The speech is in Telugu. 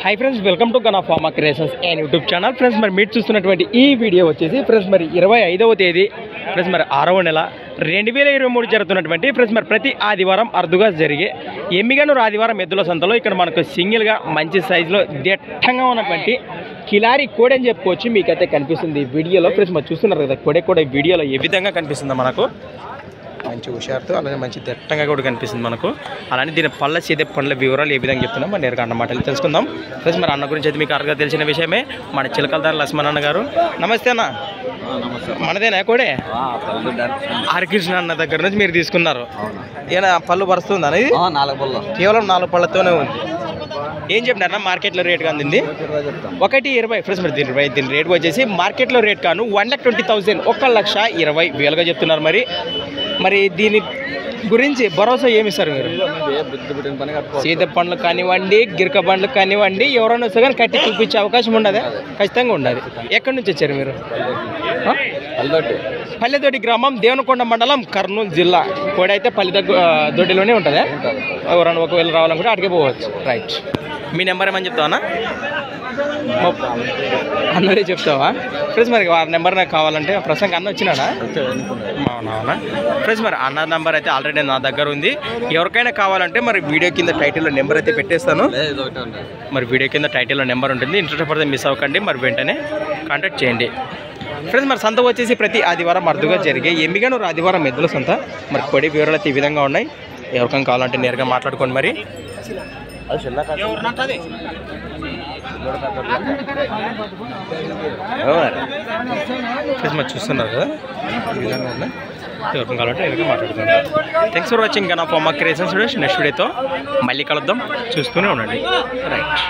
हाई फ्रेंड्स वेलकम टू गना pharma creations and YouTube channel friends మరి మీరు చూస్తున్నటువంటి ఈ వీడియో వచ్చేసి ఫ్రెండ్స్ మరి 25వ తేదీ ఫ్రెండ్స్ మరి 6వ నెల 2023 జరుగుతున్నటువంటి ఫ్రెండ్స్ మరి ప్రతి ఆదివారం అర్ధగా జరిగే ఎమ్మిగనూరు ఆదివారం ఎద్దుల సంతలో ఇక్కడ మనకు సింగిల్ గా మంచి సైజ్ లో దట్టంగా ఉన్నటువంటి కిలారి కోడి అని చెప్పుకోవచ్చు మీకైతే కనిపిస్తుంది ఈ వీడియోలో ఫ్రెండ్స్ మరి చూస్తున్నారు కదా కోడి వీడియోలో ఏ విధంగా కనిపిస్తుందో మనకు మంచి హుషారుతో అలాగే మంచి దట్టంగా కూడా కనిపిస్తుంది మనకు అలానే దీని పళ్ళ సీదే పండ్ల వివరాలు ఏ విధంగా చెప్తున్నాం మన నేరుగా అన్న మాటలు తెలుసుకుందాం ఫ్రెండ్స్ మరి అన్న గురించి అయితే మీకు అరగా తెలిసిన విషయమే మన చిలకలదారు లక్ష్మణ్ అన్న గారు నమస్తే అన్న మనదేనా కోడే హరికృష్ణ అన్న దగ్గర నుంచి మీరు తీసుకున్నారు ఏనా పళ్ళు పరుస్తుందా అనేది కేవలం 4 పళ్ళతోనే ఉంది ఏం చెప్పినారన్నా మార్కెట్లో రేట్గా అందింది 1,20,000 ఫ్రెండ్స్ మరి దీని రేట్ వచ్చేసి మార్కెట్లో రేట్ కాను 1,20,000 1,20,000గా చెప్తున్నారు మరి దీని గురించి భరోసా ఏమిస్తారు మీరు సీత పండ్లు కానివ్వండి గిరక పండ్లు కానివ్వండి ఎవరైనా వస్తే కానీ కట్టి చూపించే అవకాశం ఉండదు ఖచ్చితంగా ఉండదు ఎక్కడి నుంచి వచ్చారు మీరు పల్లెదొడ్డి గ్రామం దేవనకొండ మండలం కర్నూలు జిల్లా కోడి అయితే పల్లెదొడ్డిలోనే ఉంటుంది ఎవరైనా ఒకవేళ రావాలనుకుంటే అడిగే పోవచ్చు రైట్ మీ నెంబర్ ఏమని చెప్తావా అన్నదే చెప్తావా ఫ్రెండ్స్ మరి ఆ నెంబర్ నాకు కావాలంటే ప్రసంగ అన్న వచ్చినాడా అవునా ఫ్రెండ్స్ మరి అన్న నెంబర్ అయితే ఆల్రెడీ నా దగ్గర ఉంది ఎవరికైనా కావాలంటే మరి వీడియో కింద టైటిల్లో నెంబర్ అయితే పెట్టేస్తాను మరి వీడియో కింద టైటిల్లో నెంబర్ ఉంటుంది ఇంట్రెస్ట్ పడితే మిస్ అవ్వకండి మరి వెంటనే కాంటాక్ట్ చేయండి ఫ్రెండ్స్ మరి సంత వచ్చేసి ప్రతి ఆదివారం అరుదుగా జరిగే ఎమ్మిగనూరు ఆదివారం ఎద్దుల సంత మరి కోడి వివరాలు అయితే ఈ విధంగా ఉన్నాయి ఎవరికైనా కావాలంటే నేరుగా మాట్లాడుకోండి మరి మరి చూస్తున్నారు కదా ఈ విధంగా ఉన్నాయి ఎవరికైనా కావాలంటే నేరుగా మాట్లాడుకోండి thanks for watching Gana pharma creations next వీడియోతో మళ్ళీ కలుద్దాం చూస్తూనే ఉండండి రైట్